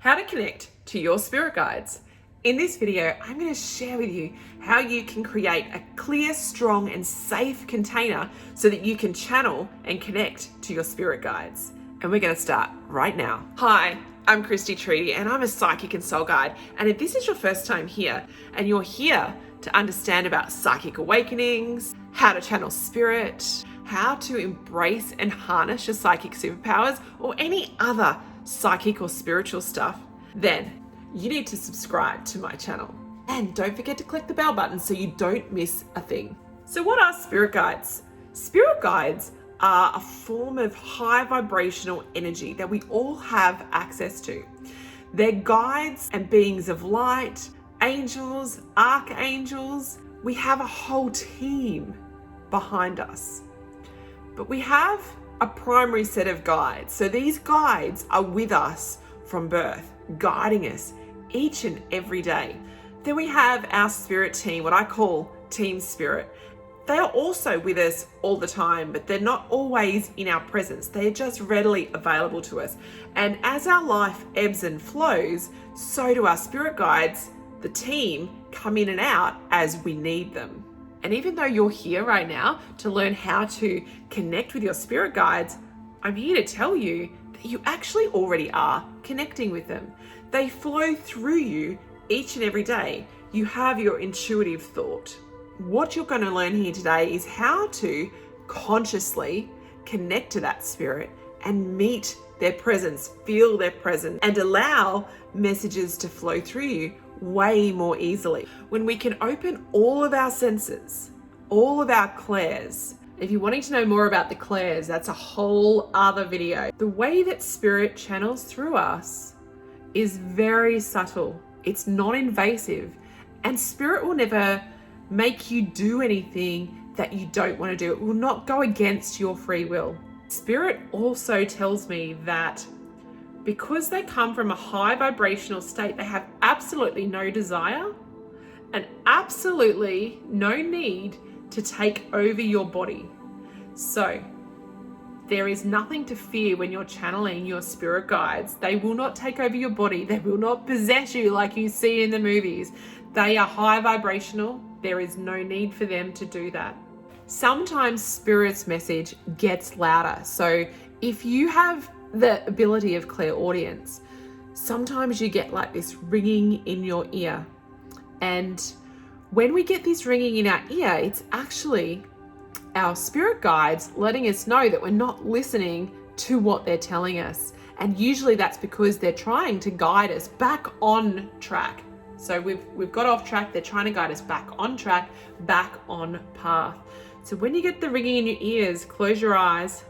How to connect to your spirit guides. In this video, I'm going to share with you how you can create a clear, strong, and safe container so that you can channel and connect to your spirit guides. And we're going to start right now. Hi, I'm Christy Treaty, and I'm a psychic and soul guide. And if this is your first time here, and you're here to understand about psychic awakenings, how to channel spirit, how to embrace and harness your psychic superpowers, or any other psychic or spiritual stuff, then you need to subscribe to my channel. And don't forget to click the bell button so you don't miss a thing. So what are spirit guides? Spirit guides are a form of high vibrational energy that we all have access to. They're guides and beings of light, angels, archangels. We have a whole team behind us. But we have a primary set of guides. So these guides are with us from birth, guiding us each and every day. Then we have our spirit team, what I call Team Spirit. They are also with us all the time, but they're not always in our presence. They're just readily available to us. And as our life ebbs and flows, so do our spirit guides, the team, come in and out as we need them. And even though you're here right now to learn how to connect with your spirit guides, I'm here to tell you that you actually already are connecting with them. They flow through you each and every day. You have your intuitive thought. What you're going to learn here today is how to consciously connect to that spirit and meet their presence, feel their presence, and allow messages to flow through you way more easily. When we can open all of our senses, all of our clairs. If you're wanting to know more about the clairs, that's a whole other video. The way that spirit channels through us is very subtle. It's not invasive, and spirit will never make you do anything that you don't want to do. It will not go against your free will. Spirit also tells me that because they come from a high vibrational state, they have absolutely no desire and absolutely no need to take over your body. So there is nothing to fear when you're channeling your spirit guides. They will not take over your body. They will not possess you like you see in the movies. They are high vibrational. There is no need for them to do that. Sometimes spirit's message gets louder. So if you have the ability of clairaudience, sometimes you get like this ringing in your ear. And when we get this ringing in our ear, it's actually our spirit guides letting us know that we're not listening to what they're telling us. And usually that's because they're trying to guide us back on track. So we've got off track. They're trying to guide us back on track, back on path. So when you get the ringing in your ears, close your eyes,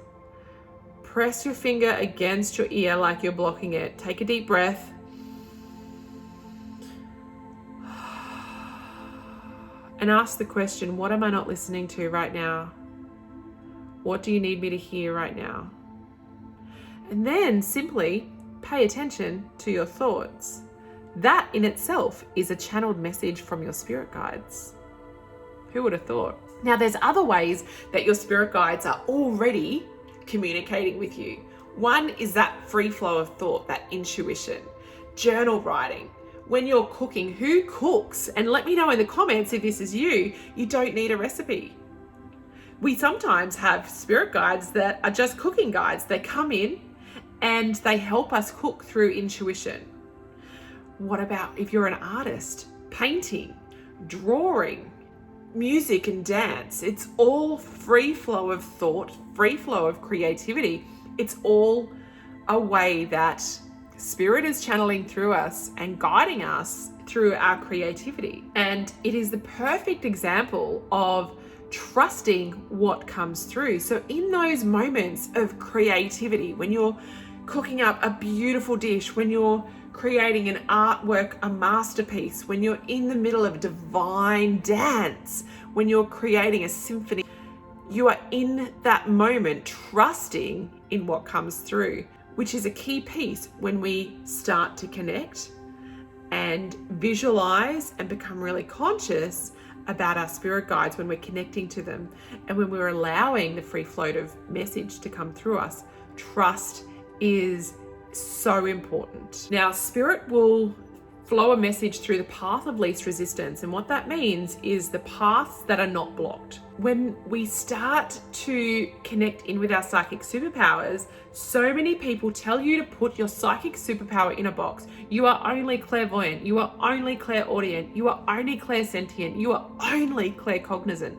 press your finger against your ear like you're blocking it. Take a deep breath. And ask the question, what am I not listening to right now? What do you need me to hear right now? And then simply pay attention to your thoughts. That in itself is a channeled message from your spirit guides. Who would have thought? Now there's other ways that your spirit guides are already communicating with you. One is that free flow of thought, that intuition, journal writing. When you're cooking, who cooks? And let me know in the comments if this is you. You don't need a recipe. We sometimes have spirit guides that are just cooking guides. They come in and they help us cook through intuition. What about if you're an artist? Painting, drawing, music and dance. It's all free flow of thought, free flow of creativity. It's all a way that spirit is channeling through us and guiding us through our creativity. And it is the perfect example of trusting what comes through. So in those moments of creativity, when you're cooking up a beautiful dish, when you're creating an artwork, a masterpiece, when you're in the middle of divine dance, when you're creating a symphony, you are in that moment trusting in what comes through, which is a key piece when we start to connect and visualize and become really conscious about our spirit guides when we're connecting to them and when we're allowing the free flow of message to come through us. Trust is So important. Now, spirit will flow a message through the path of least resistance. And what that means is the paths that are not blocked. When we start to connect in with our psychic superpowers, so many people tell you to put your psychic superpower in a box. You are only clairvoyant. You are only clairaudient. You are only clairsentient. You are only claircognizant.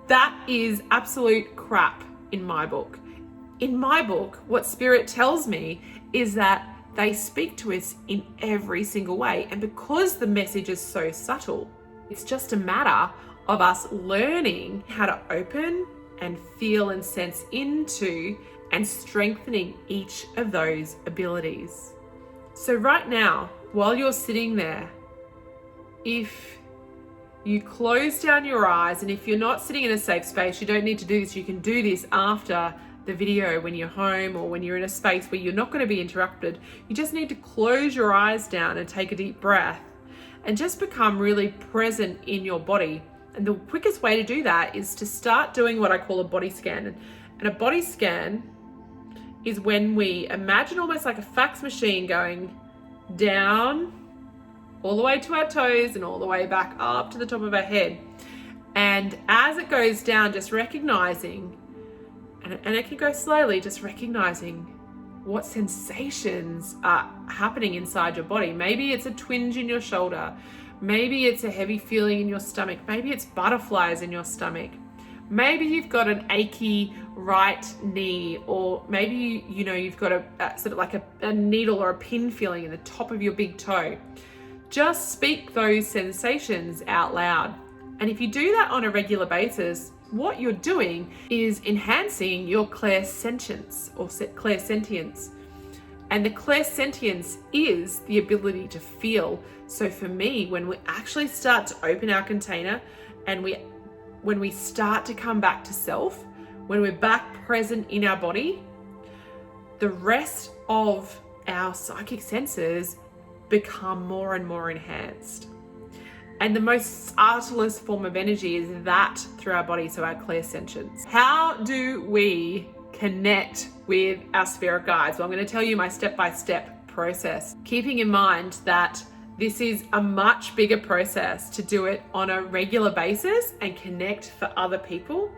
That is absolute crap in my book. In my book, what spirit tells me is that they speak to us in every single way. And because the message is so subtle, it's just a matter of us learning how to open and feel and sense into and strengthening each of those abilities. So right now, while you're sitting there, if you close down your eyes, and if you're not sitting in a safe space, you don't need to do this. You can do this after the video when you're home or when you're in a space where you're not going to be interrupted. You just need to close your eyes down and take a deep breath and just become really present in your body. And the quickest way to do that is to start doing what I call a body scan. And a body scan is when we imagine almost like a fax machine going down all the way to our toes and all the way back up to the top of our head. And as it goes down, just recognizing, and it can go slowly, just recognizing what sensations are happening inside your body. Maybe it's a twinge in your shoulder. Maybe it's a heavy feeling in your stomach. Maybe it's butterflies in your stomach. Maybe you've got an achy right knee, or maybe you've got a sort of like a needle or a pin feeling in the top of your big toe. Just speak those sensations out loud. And if you do that on a regular basis, what you're doing is enhancing your clairsentience or clairsentience. And the clairsentience is the ability to feel. So for me, when we actually start to open our container and when we start to come back to self, when we're back present in our body, the rest of our psychic senses become more and more enhanced. And the most subtlest form of energy is that through our body, so our clairsentience. How do we connect with our spirit guides? Well, I'm going to tell you my step-by-step process, keeping in mind that this is a much bigger process to do it on a regular basis and connect for other people.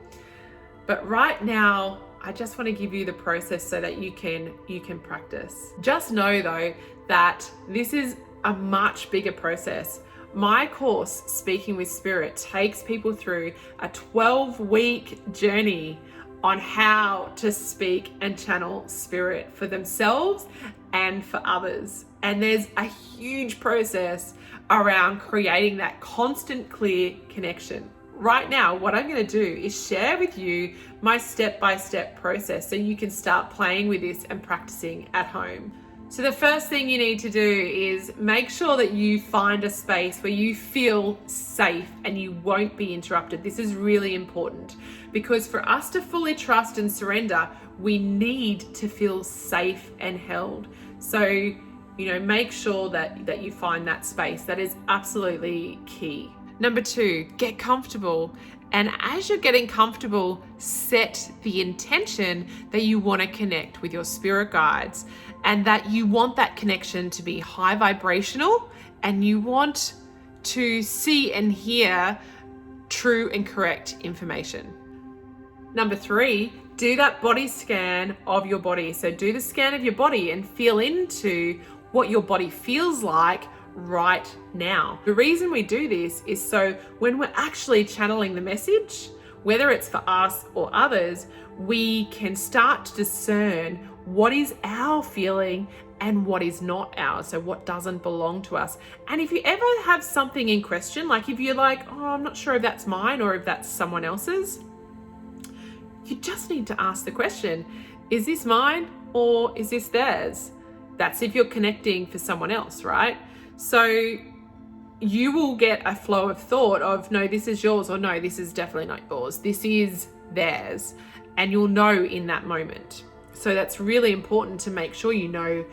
But right now, I just want to give you the process so that you can practice. Just know though that this is a much bigger process. My course, Speaking with Spirit, takes people through a 12-week journey on how to speak and channel spirit for themselves and for others. And there's a huge process around creating that constant, clear connection. Right now, what I'm going to do is share with you my step-by-step process so you can start playing with this and practicing at home. So the first thing you need to do is make sure that you find a space where you feel safe and you won't be interrupted. This is really important because for us to fully trust and surrender, we need to feel safe and held. So, make sure that you find that space. That is absolutely key. Number 2, get comfortable. And as you're getting comfortable, set the intention that you want to connect with your spirit guides and that you want that connection to be high vibrational and you want to see and hear true and correct information. Number 3, do that body scan of your body. So do the scan of your body and feel into what your body feels like right now. The reason we do this is so when we're actually channeling the message, whether it's for us or others, we can start to discern what is our feeling and what is not ours. So what doesn't belong to us. And if you ever have something in question, like if you're like, oh, I'm not sure if that's mine or if that's someone else's, you just need to ask the question, is this mine or is this theirs? That's if you're connecting for someone else, right? So you will get a flow of thought of, no, this is yours, or no, this is definitely not yours. This is theirs. And you'll know in that moment. So that's really important to make sure you know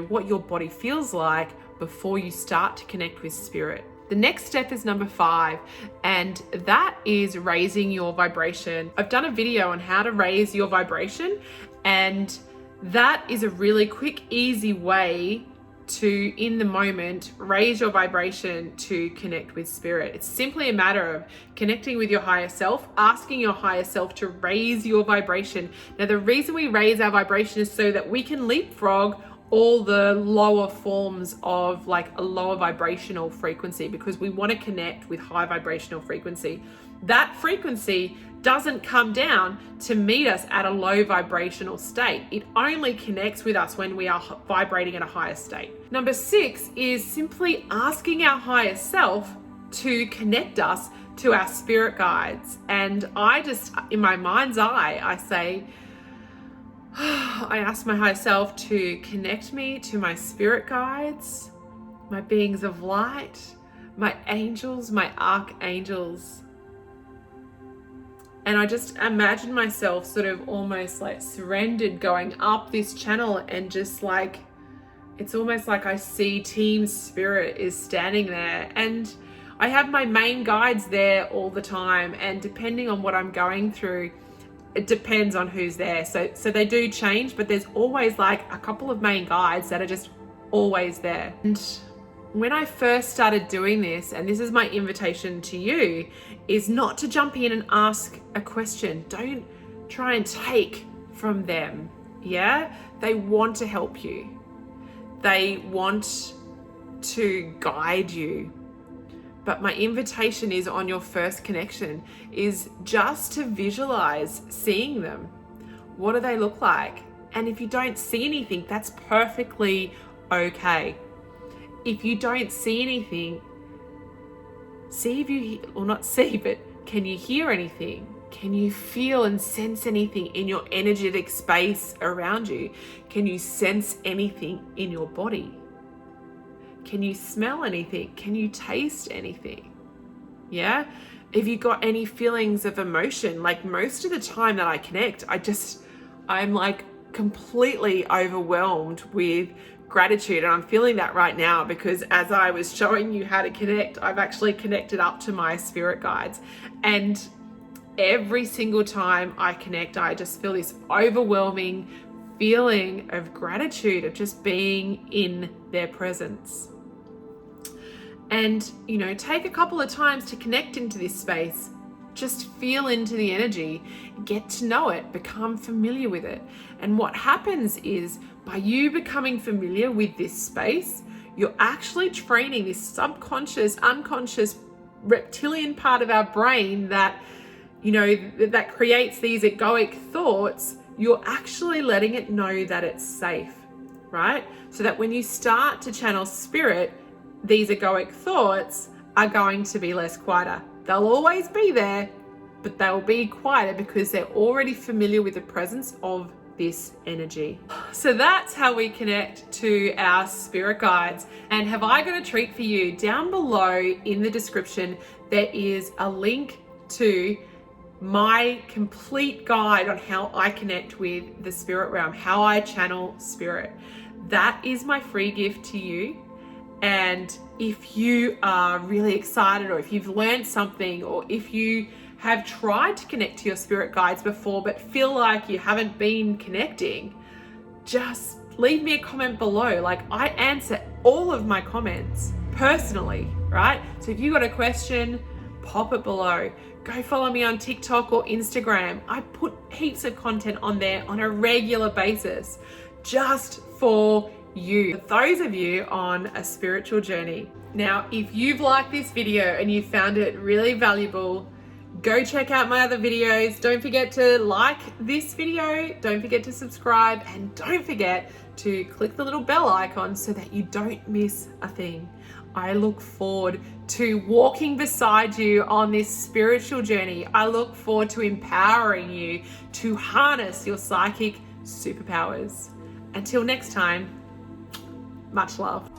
what your body feels like before you start to connect with spirit. The next step is number 5, and that is raising your vibration. I've done a video on how to raise your vibration, and That is a really quick, easy way to, in the moment, raise your vibration to connect with spirit. It's simply a matter of connecting with your higher self, asking your higher self to raise your vibration. Now, the reason we raise our vibration is so that we can leapfrog all the lower forms of like a lower vibrational frequency, because we want to connect with high vibrational frequency. That frequency doesn't come down to meet us at a low vibrational state. It only connects with us when we are vibrating at a higher state. Number 6 is simply asking our higher self to connect us to our spirit guides. And I just, in my mind's eye, I say, I ask my higher self to connect me to my spirit guides, my beings of light, my angels, my archangels. And I just imagine myself sort of almost like surrendered going up this channel, and just like, it's almost like I see Team Spirit is standing there, and I have my main guides there all the time. And depending on what I'm going through, it depends on who's there. So they do change, but there's always like a couple of main guides that are just always there. And when I first started doing this, and this is my invitation to you, is not to jump in and ask a question. Don't try and take from them. Yeah? They want to help you. They want to guide you. But my invitation is, on your first connection, is just to visualize seeing them. What do they look like? And if you don't see anything, that's perfectly okay. If you don't see anything, see if you, or not see, but can you hear anything? Can you feel and sense anything in your energetic space around you? Can you sense anything in your body? Can you smell anything? Can you taste anything? Yeah? If you got any feelings of emotion, like most of the time that I connect, I'm like completely overwhelmed with gratitude. And I'm feeling that right now, because as I was showing you how to connect, I've actually connected up to my spirit guides. And every single time I connect, I just feel this overwhelming feeling of gratitude, of just being in their presence. And, you know, take a couple of times to connect into this space. Just feel into the energy, get to know it, become familiar with it. And what happens is, by you becoming familiar with this space, you're actually training this subconscious, unconscious, reptilian part of our brain that, you know, that creates these egoic thoughts. You're actually letting it know that it's safe, right? So that when you start to channel spirit, these egoic thoughts are going to be less quieter. They'll always be there, but they'll be quieter because they're already familiar with the presence of this energy. So that's how we connect to our spirit guides. And have I got a treat for you? Down below in the description, there is a link to my complete guide on how I connect with the spirit realm, how I channel spirit. That is my free gift to you. And if you are really excited, or if you've learned something, or if you have tried to connect to your spirit guides before but feel like you haven't been connecting, just leave me a comment below. Like, I answer all of my comments personally, right? So if you got a question, pop it below. Go follow me on TikTok or Instagram. I put heaps of content on there on a regular basis, just for you, for those of you on a spiritual journey. Now, if you've liked this video and you found it really valuable, go check out my other videos. Don't forget to like this video, don't forget to subscribe, and don't forget to click the little bell icon so that you don't miss a thing. I look forward to walking beside you on this spiritual journey. I look forward to empowering you to harness your psychic superpowers. Until next time, much love.